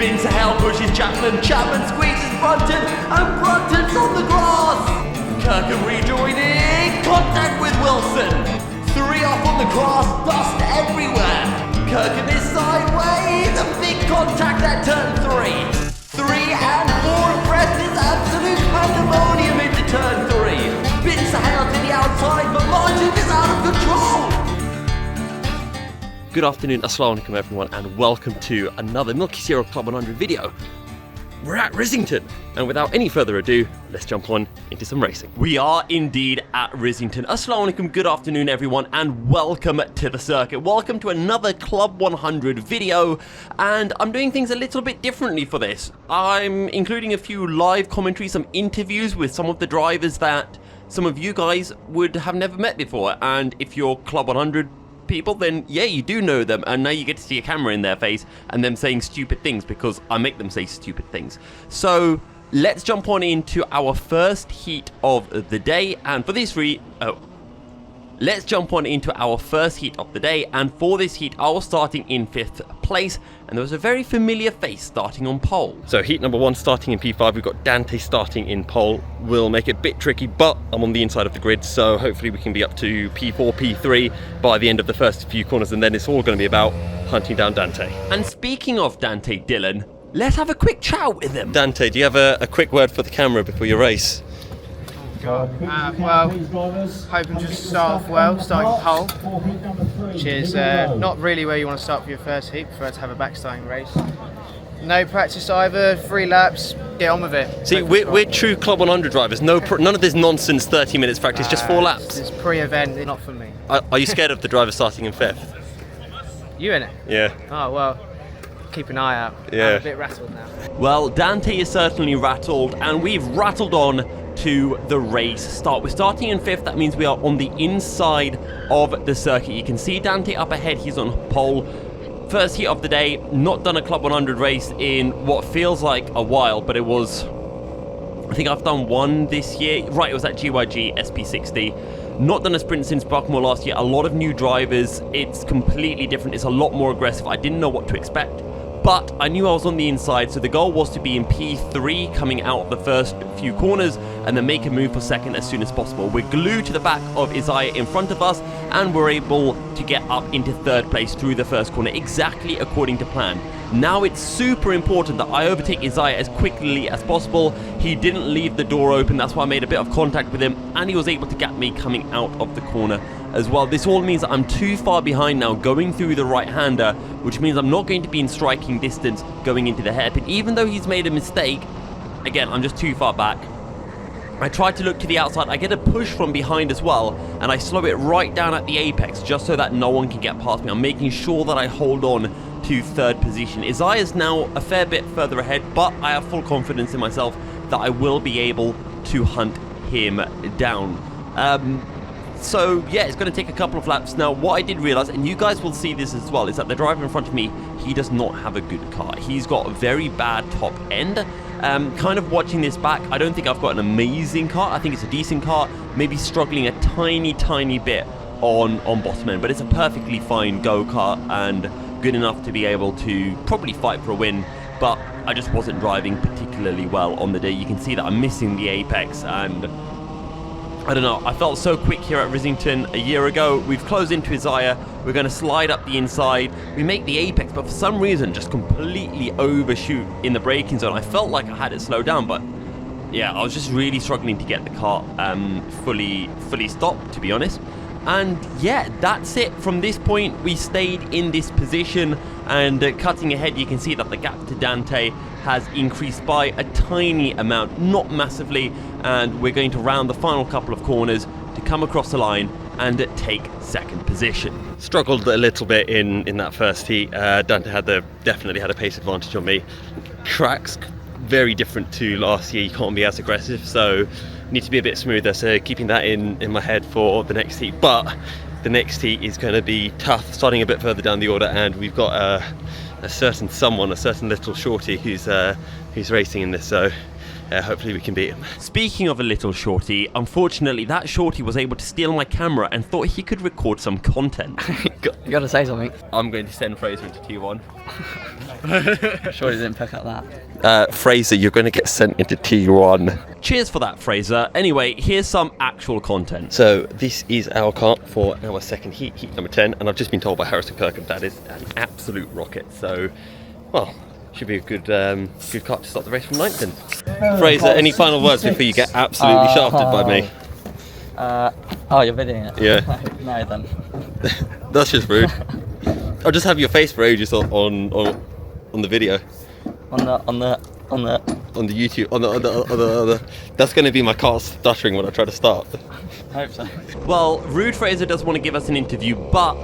Binsahel pushes Chapman, Chapman squeezes Brunton, and Brunton's on the grass. Kirkham rejoining, contact with Wilson. 3 off on the grass, dust everywhere. Kirkham is sideways, a big contact at turn 3. 3 and 4 abreast is absolute pandemonium into turn 3. Binsahel to the outside, but Martin is out of control. Good afternoon, assalamu alaikum everyone, and welcome to another Milky Zero Club 100 video. We're at Rissington, and without any further ado, let's jump on into some racing. We are indeed at Rissington. Assalamu alaikum, good afternoon everyone, and welcome to the circuit. Welcome to another Club 100 video, and I'm doing things a little bit differently for this. I'm including a few live commentaries, some interviews with some of the drivers that some of you guys would have never met before, and if you're Club 100 people, then yeah, you do know them, and now you get to see a camera in their face and them saying stupid things because I make them say stupid things. So let's jump on into our first heat of the day, and for this let's jump on into our first heat of the day, and for this heat I was starting in 5th place, and there was a very familiar face starting on pole. So heat number 1 starting in P5, we've got Dante starting in pole. Will make it a bit tricky, but I'm on the inside of the grid, so hopefully we can be up to P4, P3 by the end of the first few corners, and then it's all going to be about hunting down Dante. And speaking of Dante, Dylan, let's have a quick chat with him. Dante, do you have a quick word for the camera before your race? Well, hoping to start off well, starting pole, which is not really where you want to start for your first heat. Prefer to have a back starting race. No practice either, 3 laps, get on with it. See, we're true Club 100 drivers, none of this nonsense 30 minutes practice, just 4 laps. It's pre-event, not for me. Are you scared of the driver starting in 5th? You in it? Yeah. Oh, well, keep an eye out. Yeah. I'm a bit rattled now. Well, Dante is certainly rattled, and we've rattled on to the race start. We're starting in 5th, that means we are on the inside of the circuit. You can see Dante up ahead, he's on pole. First heat of the day, not done a Club 100 race in what feels like a while, but it was, I think I've done one this year. Right, it was at GYG SP60. Not done a sprint since Buckmore last year. A lot of new drivers, it's completely different, it's a lot more aggressive. I didn't know what to expect, but I knew I was on the inside, so the goal was to be in P3 coming out of the first few corners and then make a move for 2nd as soon as possible. We're glued to the back of Isaiah in front of us, and we're able to get up into 3rd place through the first corner, exactly according to plan. Now it's super important that I overtake Isaiah as quickly as possible. He didn't leave the door open, that's why I made a bit of contact with him, and he was able to get me coming out of the corner as well. This all means that I'm too far behind now going through the right-hander, which means I'm not going to be in striking distance going into the hairpin. Even though he's made a mistake, again, I'm just too far back. I try to look to the outside, I get a push from behind as well, and I slow it right down at the apex just so that no one can get past me. I'm making sure that I hold on to 3rd position. Isaiah's now a fair bit further ahead, but I have full confidence in myself that I will be able to hunt him down. So yeah, it's going to take a couple of laps. Now what I did realise, and you guys will see this as well, is that the driver in front of me, he does not have a good car. He's got a very bad top end. Kind of watching this back, I don't think I've got an amazing car. I think it's a decent car, maybe struggling a tiny bit on bottom end, but it's a perfectly fine go-kart and good enough to be able to probably fight for a win. But I just wasn't driving particularly well on the day. You can see that I'm missing the apex, and I don't know, I felt so quick here at Rissington a year ago. We've closed into Isaiah, we're going to slide up the inside, we make the apex, but for some reason just completely overshoot in the braking zone. I felt like I had it slowed down, but yeah, I was just really struggling to get the car fully stopped, to be honest. And yeah, that's it. From this point we stayed in this position, and cutting ahead you can see that the gap to Dante has increased by a tiny amount, not massively, and we're going to round the final couple of corners to come across the line and take 2nd position. Struggled a little bit in that first heat. Dante definitely had a pace advantage on me. Track's very different to last year, you can't be as aggressive, so need to be a bit smoother, so keeping that in my head for the next heat. But the next heat is going to be tough, starting a bit further down the order, and we've got a certain little shorty who's racing in this, so hopefully we can beat him. Speaking of a little shorty, unfortunately that shorty was able to steal my camera and thought he could record some content. You gotta say something. I'm going to send Fraser into T1. Sure he didn't pick up that. Fraser, you're going to get sent into T1. Cheers for that, Fraser. Anyway, here's some actual content. So this is our kart for our second heat, heat number 10, and I've just been told by Harrison Kirkham that is an absolute rocket. So, well, should be a good kart to start the race from 9th then. Fraser, any final words before you get absolutely shafted by me? Oh, you're videoing it? Yeah. No, then. That's just rude. I'll just have your face for ages on the video. On the YouTube, on the that's going to be my car stuttering when I try to start. I hope so. Well, Rude Fraser does want to give us an interview, but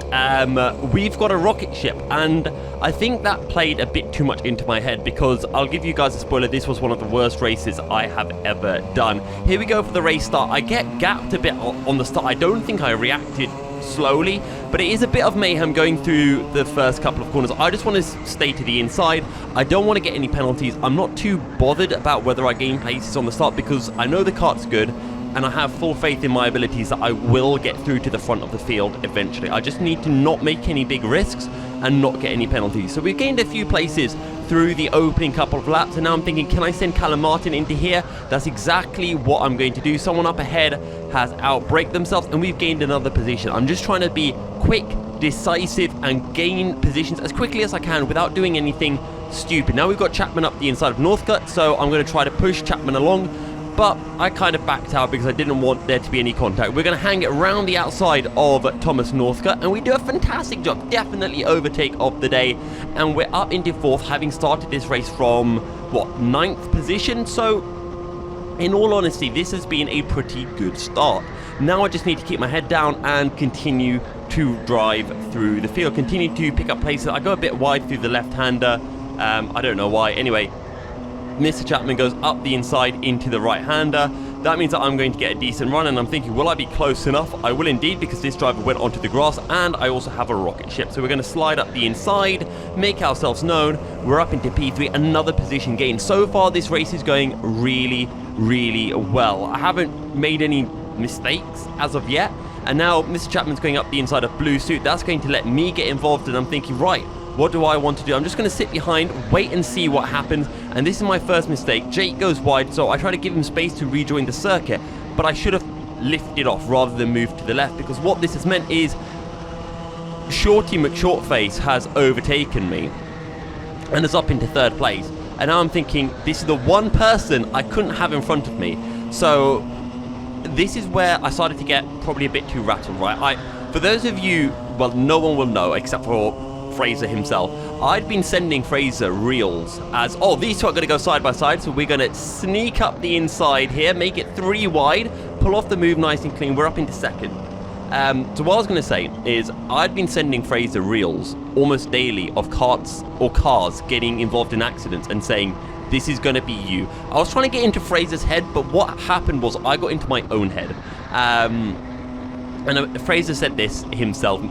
we've got a rocket ship, and I think that played a bit too much into my head, because I'll give you guys a spoiler, this was one of the worst races I have ever done. Here we go for the race start. I get gapped a bit on the start. I don't think I reacted slowly, but it is a bit of mayhem going through the first couple of corners. I just want to stay to the inside. I don't want to get any penalties. I'm not too bothered about whether I gain places on the start, because I know the kart's good and I have full faith in my abilities that I will get through to the front of the field eventually. I just need to not make any big risks and not get any penalties. So we've gained a few places through the opening couple of laps, and now I'm thinking, can I send Callum Martin into here? That's exactly what I'm going to do. Someone up ahead has outbraked themselves and we've gained another position. I'm just trying to be quick, decisive, and gain positions as quickly as I can without doing anything stupid. Now we've got Chapman up the inside of Northcote, so I'm going to try to push Chapman along, but I kind of backed out because I didn't want there to be any contact. We're going to hang it around the outside of Thomas Northcote, and we do a fantastic job. Definitely overtake of the day, and we're up into 4th, having started this race from, what, 9th position? So, in all honesty, this has been a pretty good start. Now I just need to keep my head down and continue to drive through the field, continue to pick up places. I go a bit wide through the left-hander. I don't know why. Anyway, Mr. Chapman goes up the inside into the right-hander. That means that I'm going to get a decent run, and I'm thinking, will I be close enough? I will indeed, because this driver went onto the grass, and I also have a rocket ship. So we're going to slide up the inside, make ourselves known. We're up into P3, another position gain. So far, this race is going really, really well. I haven't made any mistakes as of yet, and now Mr. Chapman's going up the inside of Blue Suit. That's going to let me get involved, and I'm thinking, right, what do I want to do? I'm just going to sit behind, wait and see what happens. And this is my first mistake. Jake goes wide, so I try to give him space to rejoin the circuit, but I should have lifted off rather than moved to the left, because what this has meant is Shorty McShortface has overtaken me and is up into 3rd place. And now I'm thinking, this is the one person I couldn't have in front of me. So this is where I started to get probably a bit too rattled, right? For those of you, well, no one will know except for Fraser himself. I'd been sending Fraser reels as, oh, these two are going to go side by side, so we're going to sneak up the inside here, make it 3 wide, pull off the move nice and clean. We're up into 2nd. So what I was going to say is I'd been sending Fraser reels almost daily of carts or cars getting involved in accidents and saying, this is going to be you. I was trying to get into Fraser's head, but what happened was I got into my own head. And Fraser said this himself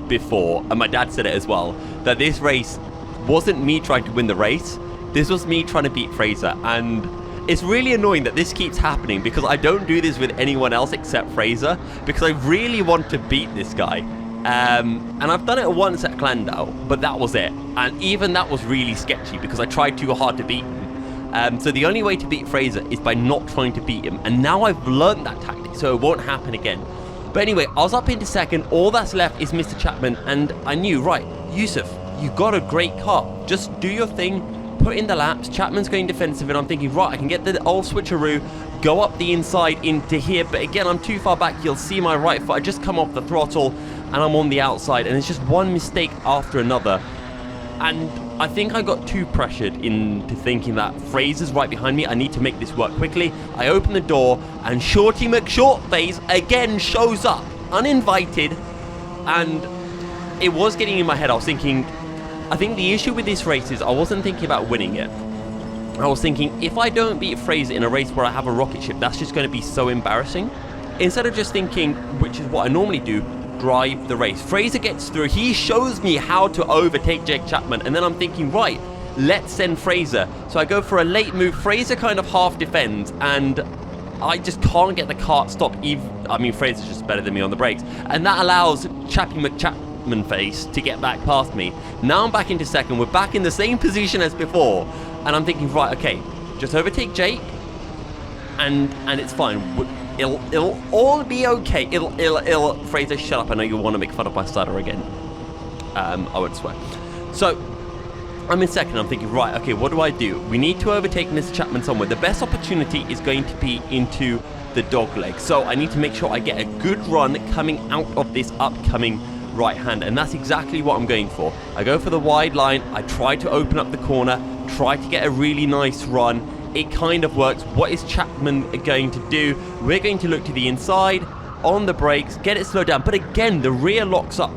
before, and my dad said it as well, that this race wasn't me trying to win the race, this was me trying to beat Fraser. And it's really annoying that this keeps happening, because I don't do this with anyone else except Fraser, because I really want to beat this guy. And I've done it once at Clandau, but that was it, and even that was really sketchy because I tried too hard to beat him. So the only way to beat Fraser is by not trying to beat him, and now I've learned that tactic, so it won't happen again. But anyway, I was up into 2nd. All that's left is Mr. Chapman, and I knew, right, Yusuf, you got a great car. Just do your thing, put in the laps. Chapman's going defensive, and I'm thinking, right, I can get the old switcheroo, go up the inside into here. But again, I'm too far back. You'll see my right foot. I just come off the throttle, and I'm on the outside, and it's just one mistake after another. And I think I got too pressured into thinking that Fraser's right behind me. I need to make this work quickly. I open the door, and Shorty McShortface again shows up, uninvited. And it was getting in my head. I was thinking, I think the issue with this race is I wasn't thinking about winning it. I was thinking, if I don't beat Fraser in a race where I have a rocket ship, that's just going to be so embarrassing. Instead of just thinking, which is what I normally do, drive the race. Fraser gets through, he shows me how to overtake Jake Chapman, and then I'm thinking, right, let's send Fraser. So I go for a late move. Fraser kind of half defends, and I just can't get the kart stopped. I mean, Fraser's just better than me on the brakes. And that allows Chappy McChapman face to get back past me. Now I'm back into second. We're back in the same position as before. And I'm thinking, right, okay, just overtake Jake. And it's fine. It'll all be okay. It'll. Fraser, shut up. I know you want to make fun of my stutter again. I won't swear. So I'm in second. I'm thinking, right, okay, what do? We need to overtake Mr. Chapman somewhere. The best opportunity is going to be into the dog leg. So I need to make sure I get a good run coming out of this upcoming right hand. And that's exactly what I'm going for. I go for the wide line. I try to open up the corner. Try to get a really nice run. It kind of works. What is Chapman going to do? We're going to look to the inside, on the brakes, get it slowed down. But again, the rear locks up.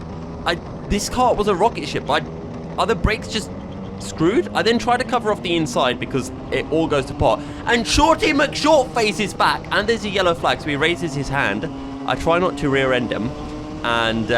This kart was a rocket ship. Are the brakes just screwed? I then try to cover off the inside because it all goes to pot. And Shorty McShortface is back. And there's a yellow flag, so he raises his hand. I try not to rear end him. And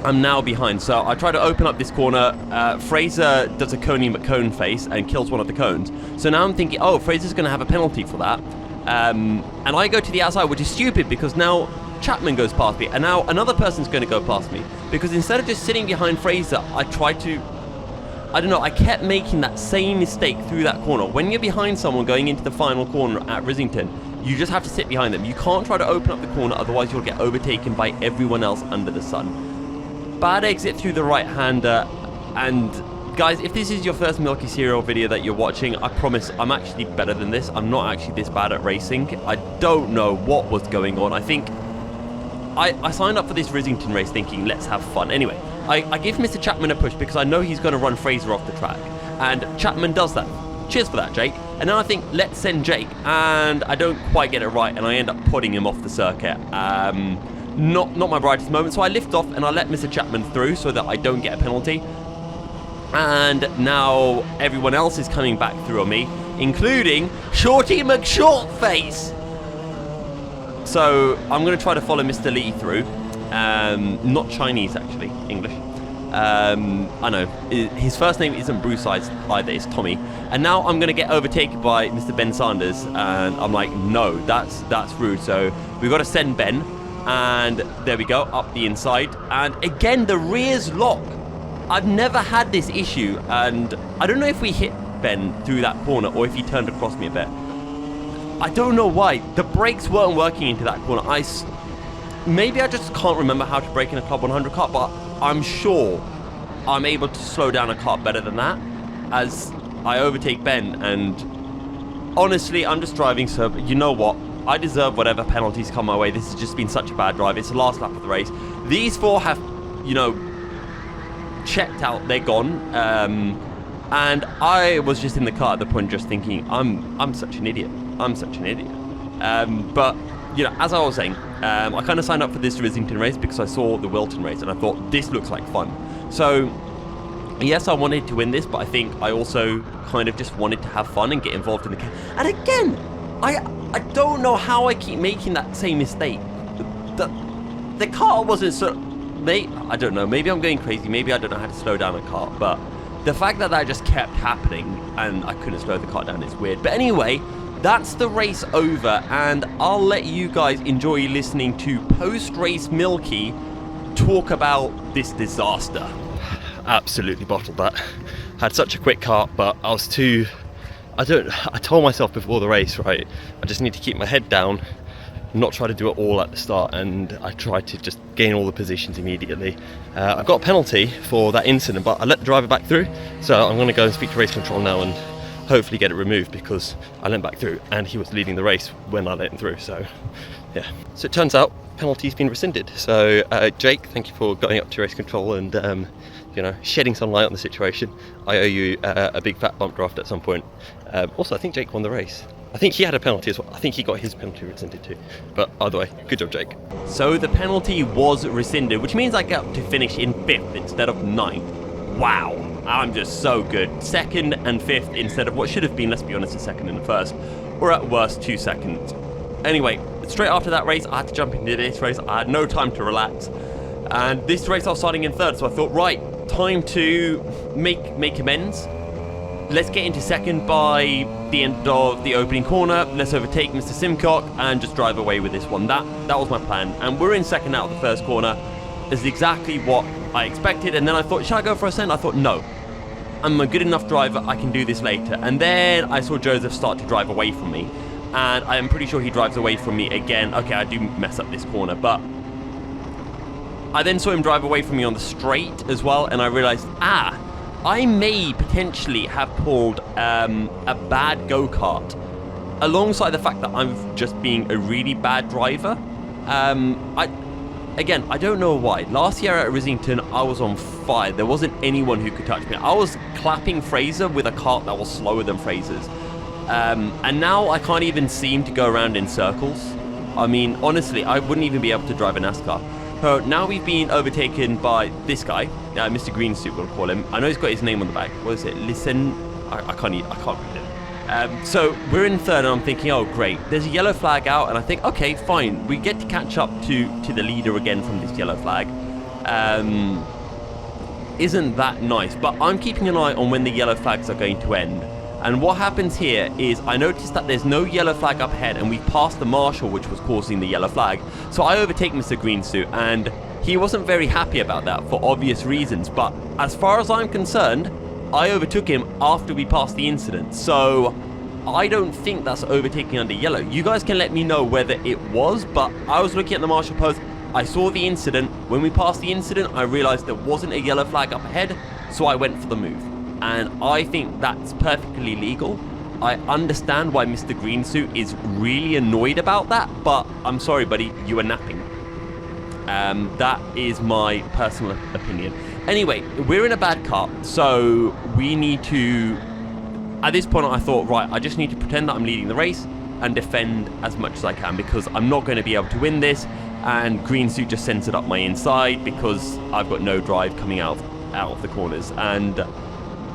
I'm now behind, so I try to open up this corner. Fraser does a Coney McCone face and kills one of the cones. So now I'm thinking, oh, Fraser's going to have a penalty for that. And I go to the outside, which is stupid because now Chapman goes past me. And now another person's going to go past me. Because instead of just sitting behind Fraser, I don't know, I kept making that same mistake through that corner. When you're behind someone going into the final corner at Rissington, you just have to sit behind them. You can't try to open up the corner, otherwise you'll get overtaken by everyone else under the sun. Bad exit through the right-hander, and guys, if this is your first Milky Serial video that you're watching, I promise I'm actually better than this. I'm not actually this bad at racing. I don't know what was going on. I think I signed up for this Rissington race thinking, let's have fun. Anyway, I give Mr. Chapman a push because I know he's going to run Fraser off the track, and Chapman does that. Cheers for that, Jake. And now I think, let's send Jake, and I don't quite get it right, and I end up putting him off the circuit. Not my brightest moment, so I lift off and I let Mr. Chapman through so that I don't get a penalty. And now everyone else is coming back through on me, including Shorty McShortface. So I'm going to try to follow Mr. Lee through. Not Chinese, actually, English. I know, his first name isn't Bruce either, it's Tommy. And now I'm going to get overtaken by Mr. Ben Sanders, and I'm like, no, that's rude. So we've got to send Ben. And there we go, up the inside. And again, the rear's lock. I've never had this issue. And I don't know if we hit Ben through that corner or if he turned across me a bit. I don't know why. The brakes weren't working into that corner. Maybe I just can't remember how to brake in a Club 100 kart, but I'm sure I'm able to slow down a kart better than that as I overtake Ben. And honestly, I'm just driving, so you know what? I deserve whatever penalties come my way. This has just been such a bad drive. It's the last lap of the race. These four have, checked out. They're gone. And I was just in the car at the point just thinking, I'm such an idiot. I'm such an idiot. But, as I was saying, I kind of signed up for this Rissington race because I saw the Wilton race and I thought, this looks like fun. So, yes, I wanted to win this, but I think I also kind of just wanted to have fun and get involved in the... And again, I don't know how I keep making that same mistake. The car wasn't so... I don't know, maybe I'm going crazy, maybe I don't know how to slow down a car, but the fact that just kept happening and I couldn't slow the car down is weird. But anyway, that's the race over, and I'll let you guys enjoy listening to post-race Milky talk about this disaster. Absolutely bottled that. Had such a quick kart, but I was too... I told myself before the race, right, I just need to keep my head down, not try to do it all at the start, and I tried to just gain all the positions immediately. I've got a penalty for that incident, but I let the driver back through, so I'm going to go and speak to race control now and hopefully get it removed because I let him back through and he was leading the race when I let him through, so yeah. So it turns out penalty's been rescinded. So Jake, thank you for going up to race control and shedding some light on the situation. I owe you a big fat bump draft at some point. Also, I think Jake won the race. I think he had a penalty as well. I think he got his penalty rescinded too. But either way, good job, Jake. So the penalty was rescinded, which means I get to finish in 5th instead of 9th. Wow, I'm just so good. 2nd and 5th instead of what should have been, let's be honest, a 2nd and a 1st. Or at worst, 2 seconds. Anyway, straight after that race, I had to jump into this race. I had no time to relax. And this race I was starting in 3rd, so I thought, right, time to make amends. Let's get into second by the end of the opening corner. Let's overtake Mr. Simcock and just drive away with this one. That was my plan. And we're in second out of the first corner. This is exactly what I expected. And then I thought, should I go for a ascent? I thought, no. I'm a good enough driver. I can do this later. And then I saw Joseph start to drive away from me. And I am pretty sure he drives away from me again. Okay, I do mess up this corner, but I then saw him drive away from me on the straight as well. And I realized, I may potentially have pulled a bad go-kart alongside the fact that I'm just being a really bad driver. I don't know why. Last year at Rissington, I was on fire. There wasn't anyone who could touch me. I was clapping Fraser with a kart that was slower than Fraser's. And now I can't even seem to go around in circles. I mean, honestly, I wouldn't even be able to drive a NASCAR. So now we've been overtaken by this guy, Mr. Greensuit, we'll call him. I know he's got his name on the back. What is it? Listen, I can't read it. So we're in third, and I'm thinking, oh great, there's a yellow flag out, and I think, okay, fine, we get to catch up to the leader again from this yellow flag. Isn't that nice? But I'm keeping an eye on when the yellow flags are going to end. And what happens here is I noticed that there's no yellow flag up ahead, and we passed the marshal, which was causing the yellow flag. So I overtake Mr. Greensuit, and he wasn't very happy about that for obvious reasons. But as far as I'm concerned, I overtook him after we passed the incident. So I don't think that's overtaking under yellow. You guys can let me know whether it was, but I was looking at the marshal post. I saw the incident. When we passed the incident, I realized there wasn't a yellow flag up ahead, so I went for the move. And I think that's perfectly legal. I understand why Mr. Greensuit is really annoyed about that, but I'm sorry, buddy, you were napping. That is my personal opinion. Anyway, we're in a bad car, so we need to... At this point, I thought, right, I just need to pretend that I'm leading the race and defend as much as I can, because I'm not going to be able to win this, and Greensuit just censored up my inside because I've got no drive coming out of the corners. And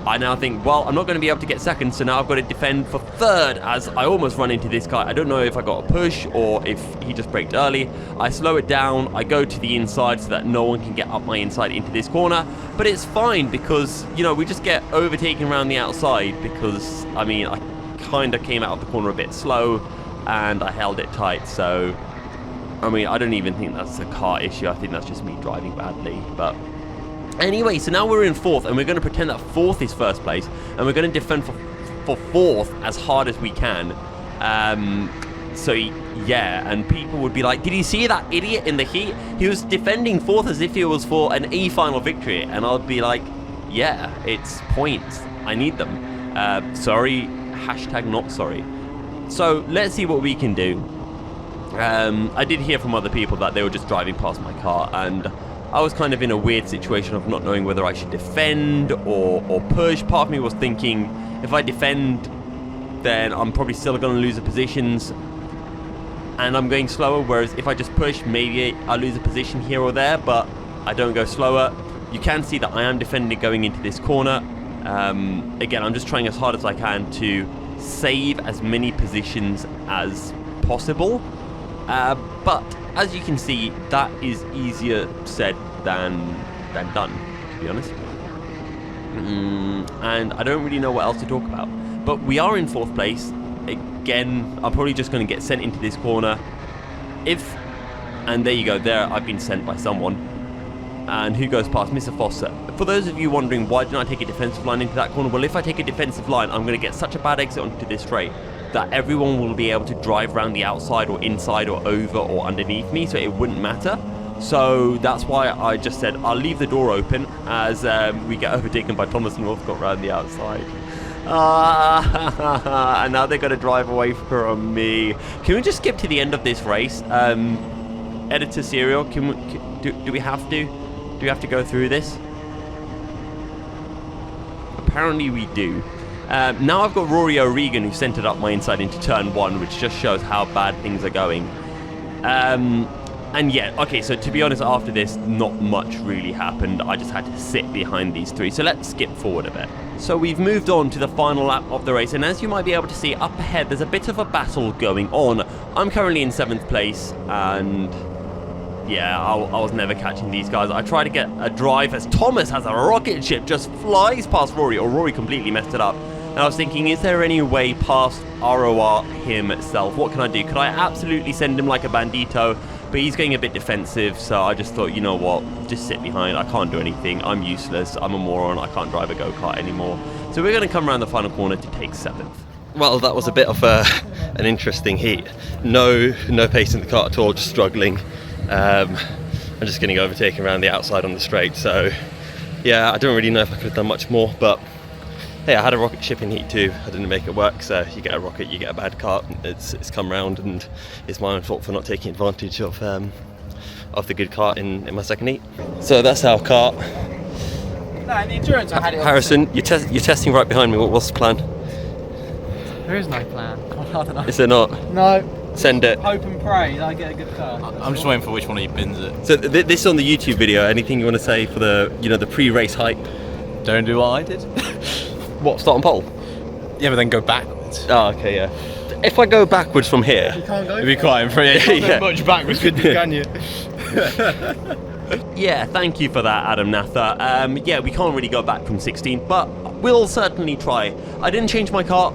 I now think, well, I'm not going to be able to get second, so now I've got to defend for third as I almost run into this guy. I don't know if I got a push or if he just braked early. I slow it down. I go to the inside so that no one can get up my inside into this corner. But it's fine because, you know, we just get overtaken around the outside because, I mean, I kind of came out of the corner a bit slow and I held it tight. So, I mean, I don't even think that's a car issue. I think that's just me driving badly. But anyway, so now we're in fourth, and we're going to pretend that fourth is first place, and we're going to defend for fourth as hard as we can. So yeah, and people would be like, did you see that idiot in the heat? He was defending fourth as if it was for an E-final victory, and I'll be like, yeah, it's points. I need them. Sorry, hashtag not sorry. So let's see what we can do. I did hear from other people that they were just driving past my car, and I was kind of in a weird situation of not knowing whether I should defend or push. Part of me was thinking, if I defend, then I'm probably still going to lose the positions and I'm going slower, whereas if I just push, maybe I lose a position here or there, but I don't go slower. You can see that I am defending going into this corner. Again, I'm just trying as hard as I can to save as many positions as possible. But as you can see, that is easier said than done, to be honest. And I don't really know what else to talk about. But we are in fourth place. Again, I'm probably just going to get sent into this corner. And there you go, there I've been sent by someone. And who goes past? Mr. Foster. For those of you wondering, why didn't I take a defensive line into that corner? Well, if I take a defensive line, I'm going to get such a bad exit onto this straight that everyone will be able to drive around the outside or inside or over or underneath me, so it wouldn't matter. So that's why I just said I'll leave the door open as we get overtaken by Thomas Northcott around the outside. And now they're going to drive away from me. Can we just skip to the end of this race? Editor Serial, do we have to? Do we have to go through this? Apparently we do. Now I've got Rory O'Regan, who centered up my inside into turn 1, which just shows how bad things are going. And yeah, okay, so to be honest, after this, not much really happened. I just had to sit behind these three. So let's skip forward a bit. So we've moved on to the final lap of the race, and as you might be able to see up ahead, there's a bit of a battle going on. I'm currently in 7th place, and Yeah, I was never catching these guys. I tried to get a drive as Thomas has a rocket ship, just flies past Rory, or Rory completely messed it up. And I was thinking, is there any way past ROR himself? What can I do? Could I absolutely send him like a bandito? But he's getting a bit defensive, so I just thought, you know what, just sit behind. I can't do anything. I'm useless. I'm a moron. I can't drive a go-kart anymore. So we're going to come around the final corner to take 7th. Well, that was a bit of an interesting heat. No pace in the car at all, just struggling. I'm just getting overtaken around the outside on the straight. So yeah, I don't really know if I could have done much more, but hey, I had a rocket ship in heat 2. I didn't make it work, so you get a rocket, you get a bad kart. It's come round, and it's my own fault for not taking advantage of the good kart in my second heat. So that's our kart. No, in the endurance I had it. Harrison, you're testing right behind me. What's the plan? There is no plan. I don't know. Is there not? No. Send it. Hope and pray that I get a good car. I'm just waiting for which one of you bins it. So this is on the YouTube video. Anything you want to say for the pre-race hype? Don't do what I did. What, start on pole? Yeah, but then go backwards. Oh, okay, yeah. If I go backwards from here, You can't go. It'd be quite impressive. Yeah. much backwards, could you? Can you? Yeah, thank you for that, Adam Natha. Yeah, we can't really go back from 16, but we'll certainly try. I didn't change my kart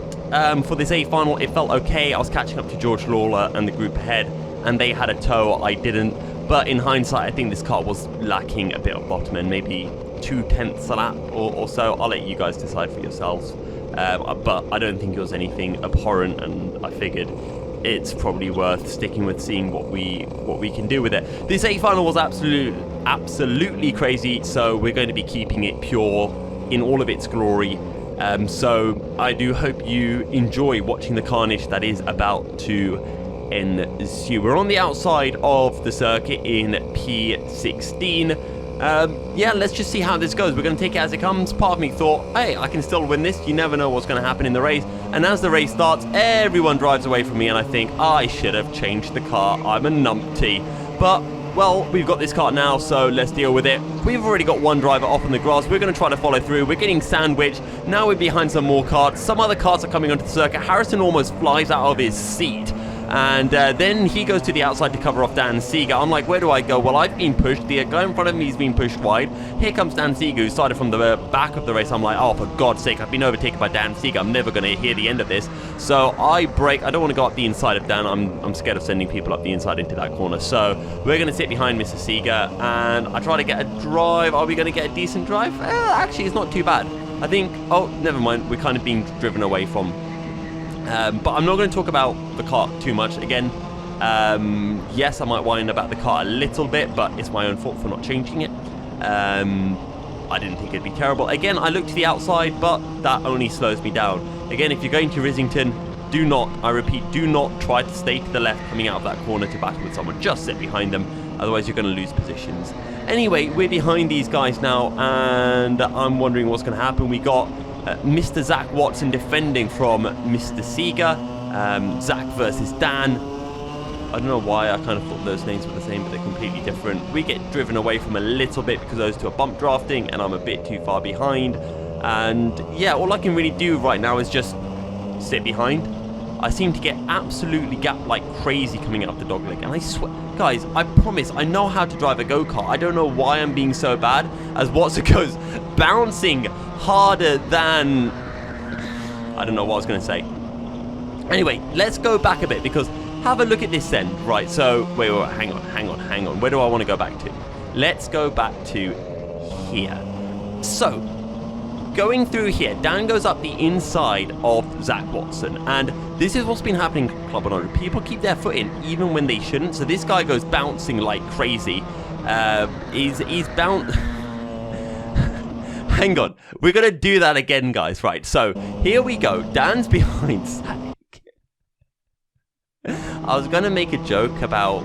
for this A final. It felt okay. I was catching up to George Lawler and the group ahead, and they had a tow. I didn't. But in hindsight, I think this kart was lacking a bit of bottom end, maybe 2/10 a lap or so. I'll let you guys decide for yourselves. But I don't think it was anything abhorrent, and I figured it's probably worth sticking with, seeing what we can do with it. This A final was absolutely crazy, so we're going to be keeping it pure in all of its glory. So I do hope you enjoy watching the carnage that is about to ensue. We're on the outside of the circuit in P16. Yeah, let's just see how this goes. We're going to take it as it comes. Part of me thought, hey, I can still win this. You never know what's going to happen in the race. And as the race starts, everyone drives away from me, and I think, I should have changed the car. I'm a numpty. But, well, we've got this car now, so let's deal with it. We've already got one driver off on the grass. We're going to try to follow through. We're getting sandwiched. Now we're behind some more karts. Some other karts are coming onto the circuit. Harrison almost flies out of his seat. And then he goes to the outside to cover off Dan Seeger. I'm like, where do I go? Well, I've been pushed. The guy in front of me has been pushed wide. Here comes Dan Seeger, who started from the back of the race. I'm like, oh, for God's sake, I've been overtaken by Dan Seeger. I'm never going to hear the end of this. So I brake. I don't want to go up the inside of Dan. I'm scared of sending people up the inside into that corner. So we're going to sit behind Mr. Seeger, and I try to get a drive. Are we going to get a decent drive? Actually, it's not too bad. I think, oh, never mind. We're kind of being driven away from. But I'm not going to talk about the kart too much. Again, yes, I might whine about the kart a little bit, but it's my own fault for not changing it. I didn't think it'd be terrible. Again, I look to the outside, but that only slows me down. Again, if you're going to Rissington, do not, I repeat, do not try to stay to the left coming out of that corner to battle with someone. Just sit behind them, otherwise you're going to lose positions. Anyway, we're behind these guys now, and I'm wondering what's going to happen. We got Mr. Zach Watson defending from Mr. Seeger. Zach versus Dan. I don't know why I kind of thought those names were the same, but they're completely different. We get driven away from a little bit because those two are bump drafting, and I'm a bit too far behind. And yeah, all I can really do right now is just sit behind. I seem to get absolutely gapped like crazy coming out of the dogleg, and I swear, guys, I promise I know how to drive a go-kart. I don't know why I'm being so bad, as Watson goes bouncing harder than, I don't know what I was going to say. Anyway, let's go back a bit, because have a look at this then. Right, so wait, hang on. Where do I want to go back to? Let's go back to here. So going through here, Dan goes up the inside of Zach Watson, and this is what's been happening in Club 100. People keep their foot in even when they shouldn't, so this guy goes bouncing like crazy. He's bound. Hang on, we're gonna do that again, guys. Right, so here we go. Dan's behind Zach. I was gonna make a joke about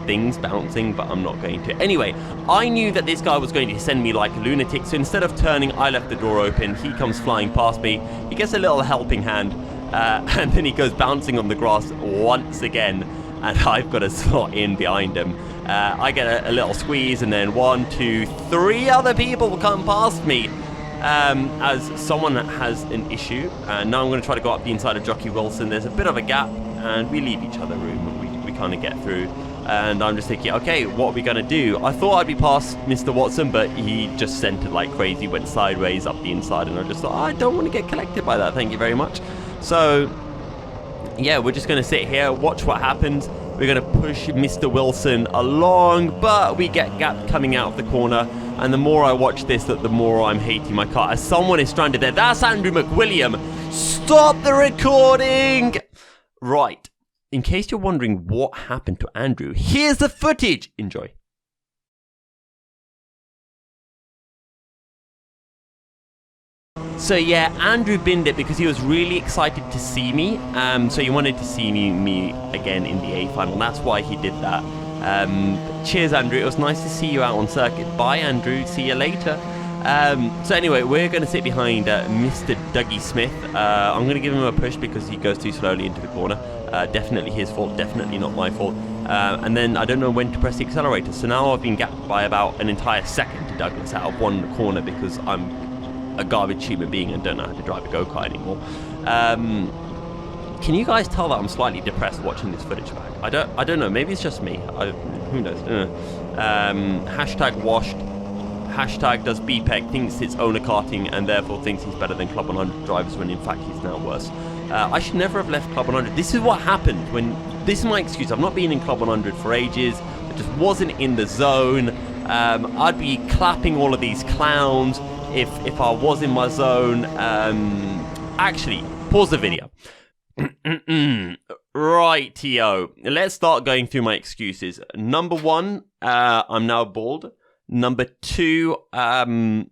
things bouncing, but I'm not going to. Anyway, I knew that this guy was going to send me like a lunatic, so instead of turning, I left the door open. He comes flying past me. He gets a little helping hand, and then he goes bouncing on the grass once again, and I've got to slot in behind him. I get a little squeeze, and then 1, 2, 3 other people come past me. As someone has an issue, and now I'm going to try to go up the inside of Jockey Wilson. There's a bit of a gap, and we leave each other room, and we kind of get through. And I'm just thinking, okay, what are we going to do? I thought I'd be past Mr. Watson, but he just centered like crazy, went sideways up the inside, and I just thought, I don't want to get collected by that, thank you very much. So, yeah, we're just going to sit here, watch what happens. We're going to push Mr. Wilson along, but we get gap coming out of the corner. And the more I watch this, the more I'm hating my car. As someone is stranded there. That's Andrew McWilliam. Stop the recording! Right. In case you're wondering what happened to Andrew, here's the footage. Enjoy. So yeah, Andrew binned it because he was really excited to see me. So he wanted to see me again in the A final. That's why he did that. Cheers, Andrew. It was nice to see you out on circuit. Bye, Andrew. See you later. So anyway, we're going to sit behind Mr. Dougie Smith. I'm going to give him a push because he goes too slowly into the corner. Definitely his fault, definitely not my fault. And then I don't know when to press the accelerator. So now I've been gapped by about an entire second to Douglas out of one corner because I'm a garbage human being and don't know how to drive a go-kart anymore. Can you guys tell that I'm slightly depressed watching this footage back? I don't know. Maybe it's just me. Who knows? Hashtag washed. Hashtag does BPEG, thinks it's owner karting and therefore thinks he's better than Club 100 drivers when in fact he's now worse. I should never have left Club 100. This is what happened when... This is my excuse. I've not been in Club 100 for ages. I just wasn't in the zone. I'd be clapping all of these clowns if I was in my zone. Actually, pause the video. Right, T.O. Let's start going through my excuses. Number one, I'm now bald. Number two, haven't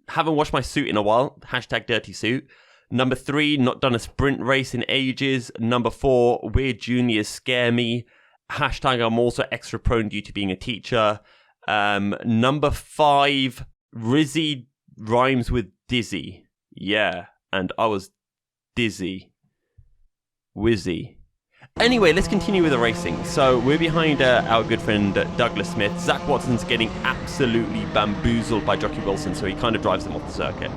washed my suit in a while. Hashtag dirty suit. Number three, not done a sprint race in ages. Number four, weird juniors scare me. Hashtag I'm also extra prone due to being a teacher. Number five, Rizzy rhymes with dizzy. Yeah, and I was dizzy. Wizzy. Anyway, let's continue with the racing. So we're behind our good friend Douglas Smith. Zach Watson's getting absolutely bamboozled by Jockey Wilson, so he kind of drives him off the circuit.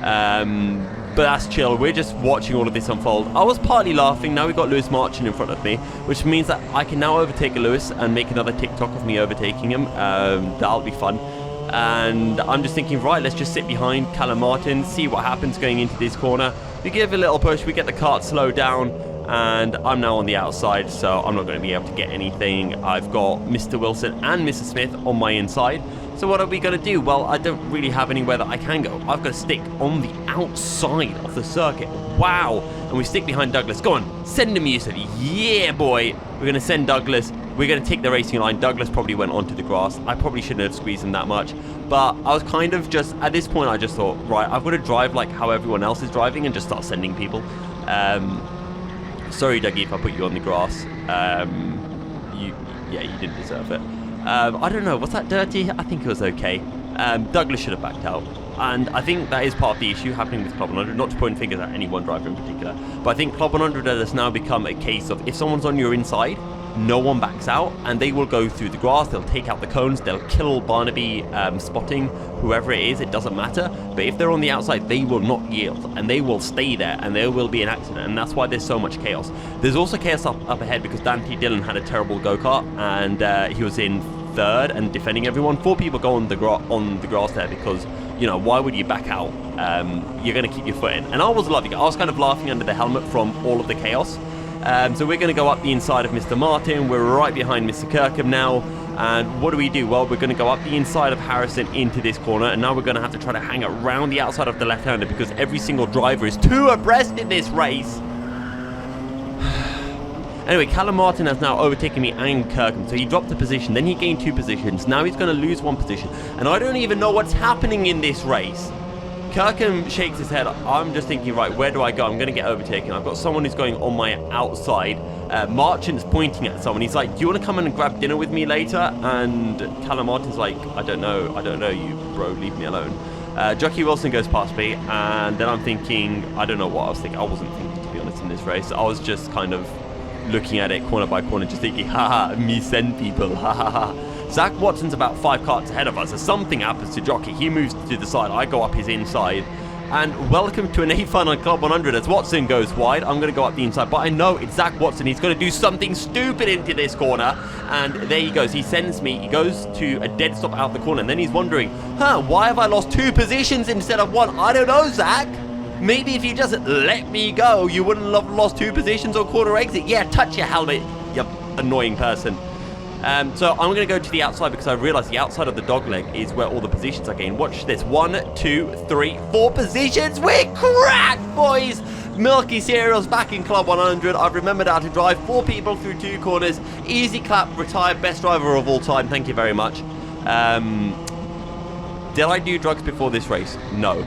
But that's chill. We're just watching all of this unfold. I was partly laughing. Now we've got Lewis marching in front of me, which means that I can now overtake Lewis and make another TikTok of me overtaking him. That'll be fun. And I'm just thinking, right, let's just sit behind Callum Martin, see what happens going into this corner. We give a little push, we get the kart slowed down, and I'm now on the outside, so I'm not going to be able to get anything. I've got Mr. Wilson and Mr. Smith on my inside. So what are we going to do? Well, I don't really have anywhere that I can go. I've got to stick on the outside of the circuit. Wow. And we stick behind Douglas. Go on, send him music. Yeah, boy. We're going to send Douglas. We're going to take the racing line. Douglas probably went onto the grass. I probably shouldn't have squeezed him that much. But I was kind of just, at this point, I just thought, right, I've got to drive like how everyone else is driving and just start sending people. Sorry, Dougie, if I put you on the grass. You didn't deserve it. I don't know, was that dirty? I think it was okay. Douglas should have backed out. And I think that is part of the issue happening with Club 100, not to point fingers at any one driver in particular, but I think Club 100 has now become a case of if someone's on your inside, no one backs out, and they will go through the grass, they'll take out the cones, they'll kill Barnaby spotting whoever it is, it doesn't matter. But if they're on the outside, they will not yield, and they will stay there, and there will be an accident, and that's why there's so much chaos. There's also chaos up ahead because Dante Dillon had a terrible go-kart, and he was in third and defending everyone. 4 people go on the grass there because, you know, why would you back out? You're going to keep your foot in. And I was loving it. I was kind of laughing under the helmet from all of the chaos. So we're going to go up the inside of Mr. Martin. We're right behind Mr. Kirkham now. And what do? Well, we're going to go up the inside of Harrison into this corner. And now we're going to have to try to hang around the outside of the left-hander because every single driver is too abreast in this race. Anyway, Callum Martin has now overtaken me and Kirkham, so he dropped a position, then he gained 2 positions, now he's going to lose 1 position, and I don't even know what's happening in this race. Kirkham shakes his head. I'm just thinking, right, where do I go? I'm going to get overtaken. I've got someone who's going on my outside. Marchant's pointing at someone. He's like, do you want to come and grab dinner with me later? And Callum Martin's like, I don't know you, bro, leave me alone. Jockey Wilson goes past me, and then I'm thinking, I don't know what I was thinking. I wasn't thinking, to be honest, in this race. I was just kind of looking at it corner by corner, just thinking, haha, me send people, haha. Zach Watson's about 5 karts ahead of us. As something happens to Jockey, he moves to the side. I go up his inside, And welcome to an A-Fun on Club 100 as Watson goes wide. I'm going to go up the inside, but I know it's Zach Watson. He's going to do something stupid into this corner. And there he goes. He sends me. He goes to a dead stop out the corner. And then he's wondering, why have I lost 2 positions instead of 1? I don't know, Zach. Maybe if you just let me go, you wouldn't have lost 2 positions on corner exit. Yeah, touch your helmet, you annoying person. So I'm going to go to the outside because I realize the outside of the dogleg is where all the positions are gained. Watch this. 1, 2, 3, 4 positions. We're cracked, boys. Milky Cereals back in Club 100. I've remembered how to drive 4 people through 2 corners. Easy clap, retired, best driver of all time. Thank you very much. Did I do drugs before this race? No.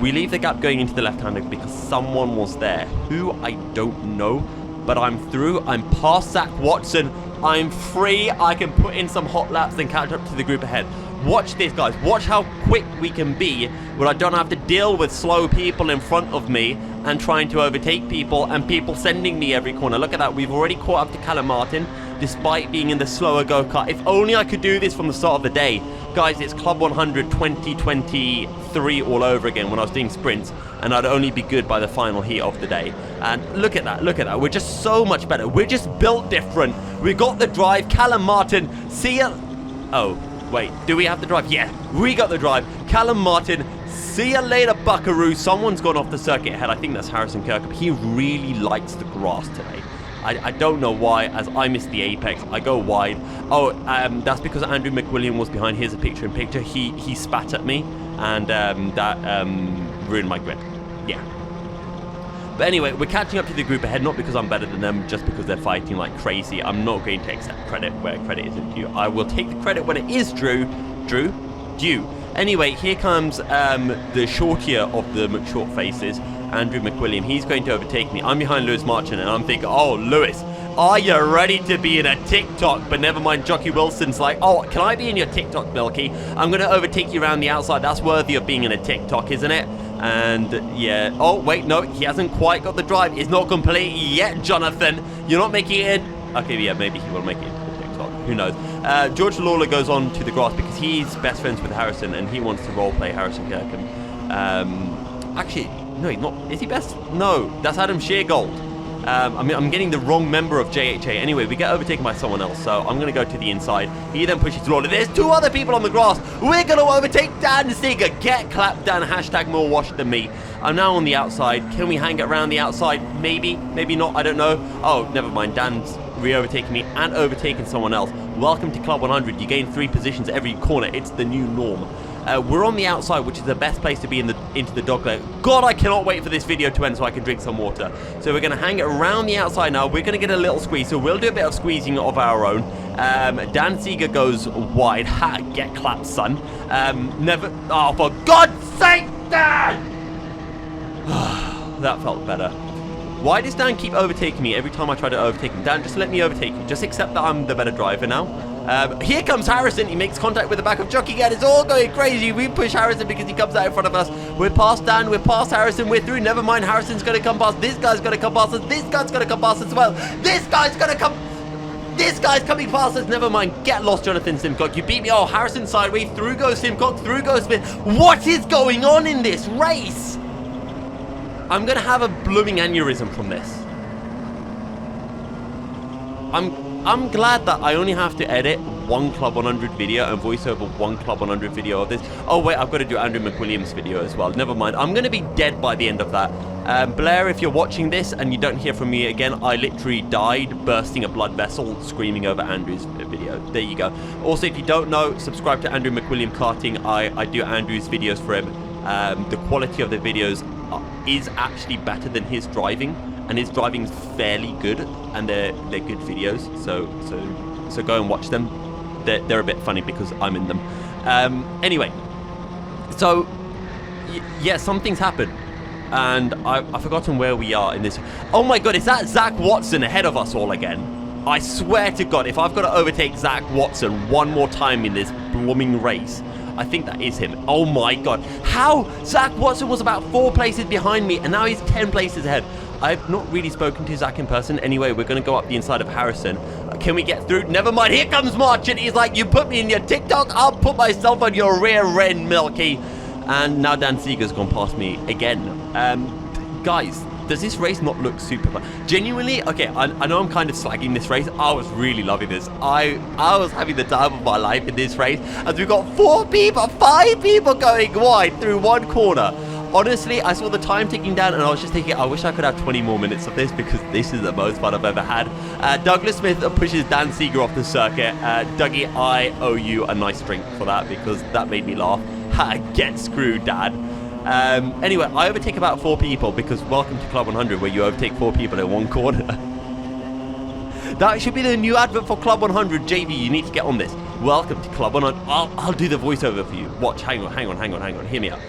We leave the gap going into the left-hander because someone was there. Who, I don't know. But I'm through. I'm past Zach Watson. I'm free. I can put in some hot laps and catch up to the group ahead. Watch this, guys. Watch how quick we can be where I don't have to deal with slow people in front of me and trying to overtake people and people sending me every corner. Look at that. We've already caught up to Callum Martin despite being in the slower go-kart. If only I could do this from the start of the day. Guys, it's Club 100 2023 all over again when I was doing sprints, and I'd only be good by the final heat of the day. And look at that, look at that. We're just so much better. We're just built different. We got the drive. Callum Martin, see ya. Oh, wait, do we have the drive? Yeah, we got the drive. Callum Martin, see ya later, buckaroo. Someone's gone off the circuit ahead. I think that's Harrison Kirkup. He really likes the grass today. I don't know why, as I missed the apex. I go wide. Oh, that's because Andrew McWilliam was behind. Here's a picture-in-picture. He spat at me, and that ruined my grip. Yeah. But anyway, we're catching up to the group ahead, not because I'm better than them, just because they're fighting like crazy. I'm not going to accept credit where credit isn't due. I will take the credit when it is due. Anyway, here comes the shortier of the McShort faces, Andrew McWilliam. He's going to overtake me. I'm behind Lewis Marchand, and I'm thinking, oh, Lewis, are you ready to be in a TikTok? But never mind, Jockey Wilson's like, oh, can I be in your TikTok, Milky? I'm going to overtake you around the outside. That's worthy of being in a TikTok, isn't it? And yeah, oh, wait, no, he hasn't quite got the drive. It's not complete yet, Jonathan. You're not making it in. Okay, yeah, maybe he will make it into the TikTok. Who knows? George Lawler goes on to the grass because he's best friends with Harrison and he wants to roleplay Harrison Kirkham. Actually, no, he's not. Is he best? No, that's Adam Sheargold. I mean, I'm getting the wrong member of JHA. Anyway, we get overtaken by someone else, so I'm going to go to the inside. He then pushes Lawler. There's 2 other people on the grass. We're going to overtake Dan Seeger. Get clapped, Dan. Hashtag more washed than me. I'm now on the outside. Can we hang it around the outside? Maybe. Maybe not. I don't know. Oh, never mind. Dan's re-overtaking me and overtaking someone else. Welcome to Club 100. You gain 3 positions every corner. It's the new norm. We're on the outside, which is the best place to be into the dogleg. God, I cannot wait for this video to end so I can drink some water. So we're going to hang it around the outside now. We're going to get a little squeeze, so we'll do a bit of squeezing of our own. Dan Seeger goes wide. Ha, get clapped, son. Never. Oh, for God's sake, Dan! That felt better. Why does Dan keep overtaking me every time I try to overtake him? Dan, just let me overtake you. Just accept that I'm the better driver now. Here comes Harrison. He makes contact with the back of Jockey again. It's all going crazy. We push Harrison because he comes out in front of us. We're past Dan. We're past Harrison. We're through. Never mind. Harrison's going to come past. This guy's going to come past us. This guy's going to come past as well. This guy's going to come. This guy's coming past us. Never mind. Get lost, Jonathan Simcock. You beat me. Oh, Harrison sideways. Through goes Simcock. Through goes Smith. What is going on in this race? I'm going to have a blooming aneurysm from this. I'm glad that I only have to edit 1 Club 100 video and voice over 1 Club 100 video of this. Oh wait, I've got to do Andrew McWilliams video as well. Never mind. I'm going to be dead by the end of that. Blair, if you're watching this and you don't hear from me again, I literally died bursting a blood vessel screaming over Andrew's video. There you go. Also, if you don't know, subscribe to Andrew McWilliam Karting. I do Andrew's videos for him. The quality of the videos is actually better than his driving. And his driving's fairly good, and they're good videos. So go and watch them. They're a bit funny because I'm in them. Anyway, so yeah, something's happened, and I've forgotten where we are in this. Oh my God, is that Zach Watson ahead of us all again? I swear to God, if I've got to overtake Zach Watson 1 more time in this blooming race, I think that is him. Oh my God, how? Zach Watson was about 4 places behind me, and now he's 10 places ahead. I've not really spoken to Zach in person. Anyway, we're going to go up the inside of Harrison. Can we get through? Never mind. Here comes March, and he's like, you put me in your TikTok, I'll put myself on your rear end, Milky. And now Dan Seeger's gone past me again. Guys, does this race not look super fun? Genuinely, okay, I know I'm kind of slagging this race. I was really loving this. I was having the time of my life in this race, as we've got 5 people going wide through one corner. Honestly, I saw the time ticking down and I was just thinking, I wish I could have 20 more minutes of this, because this is the most fun I've ever had. Douglas Smith pushes Dan Seeger off the circuit. Dougie, I owe you a nice drink for that, because that made me laugh. Get screwed, Dad. Anyway, I overtake about 4 people, because welcome to Club 100, where you overtake 4 people in one corner. That should be the new advert for Club 100. JV, you need to get on this. Welcome to Club 100. I'll do the voiceover for you. Watch, hang on. Hear me out.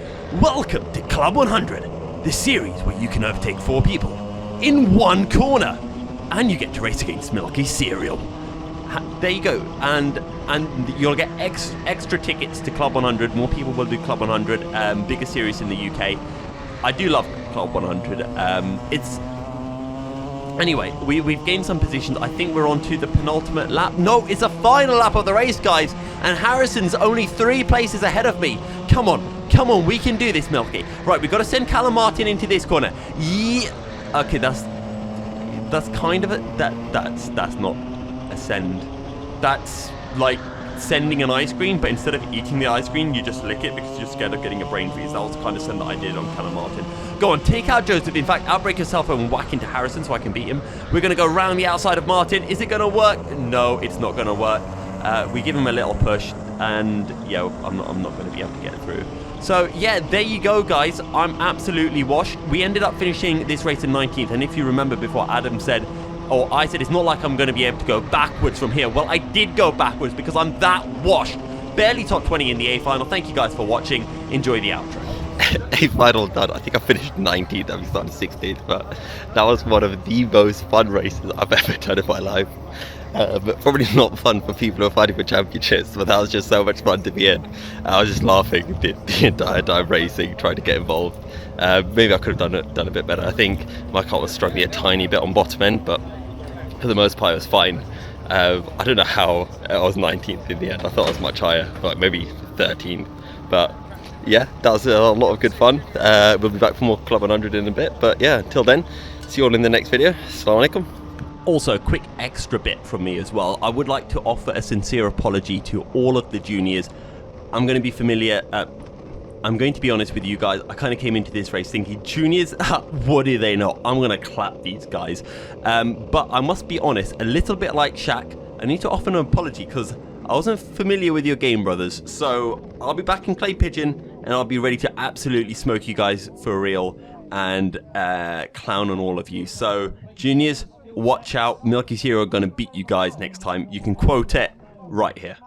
Welcome to Club 100, the series where you can overtake 4 people in one corner, and you get to race against Milky Cereal. There you go, and you'll get extra tickets to Club 100. More people will do Club 100, bigger series in the UK. I do love Club 100. Anyway, we've gained some positions. I think we're on to the penultimate lap. No, it's a final lap of the race, guys, and Harrison's only 3 places ahead of me. Come on, we can do this, Milky. Right, we've got to send Callum Martin into this corner. Yeah. Okay, that's kind of that's not a send. That's like sending an ice cream, but instead of eating the ice cream, you just lick it because you're scared of getting a brain freeze. That was the kind of send that I did on Callum Martin. Go on, take out Joseph. In fact, outbreak yourself and whack into Harrison so I can beat him. We're going to go around the outside of Martin. Is it going to work? No, it's not going to work. We give him a little push, and yeah, I'm not going to be able to get through. So yeah, there you go, guys. I'm absolutely washed. We ended up finishing this race in 19th, and if you remember before, Adam said, or I said, it's not like I'm going to be able to go backwards from here. Well, I did go backwards because I'm that washed. Barely top 20 in the A final. Thank you guys for watching. Enjoy the outro. A final done. I think I finished 19th and we started 16th, but that was one of the most fun races I've ever done in my life. But probably not fun for people who are fighting for championships, but that was just so much fun to be in. I was just laughing the entire time racing, trying to get involved. Maybe I could have done a bit better. I think my car was struggling a tiny bit on bottom end, but for the most part it was fine. I don't know how I was 19th in the end. I thought I was much higher, like maybe 13th. But yeah, that was a lot of good fun. We'll be back for more Club 100 in a bit. But yeah, until then, see you all in the next video. Assalamu alaikum. Also, a quick extra bit from me as well. I would like to offer a sincere apology to all of the juniors. I'm going to be honest with you guys. I kind of came into this race thinking, juniors, what do they know? I'm going to clap these guys. But I must be honest, a little bit like Shaq, I need to offer an apology because I wasn't familiar with your game, brothers. So I'll be back in Clay Pigeon and I'll be ready to absolutely smoke you guys for real and clown on all of you. So juniors, watch out. Milky's Hero are going to beat you guys next time. You can quote it right here.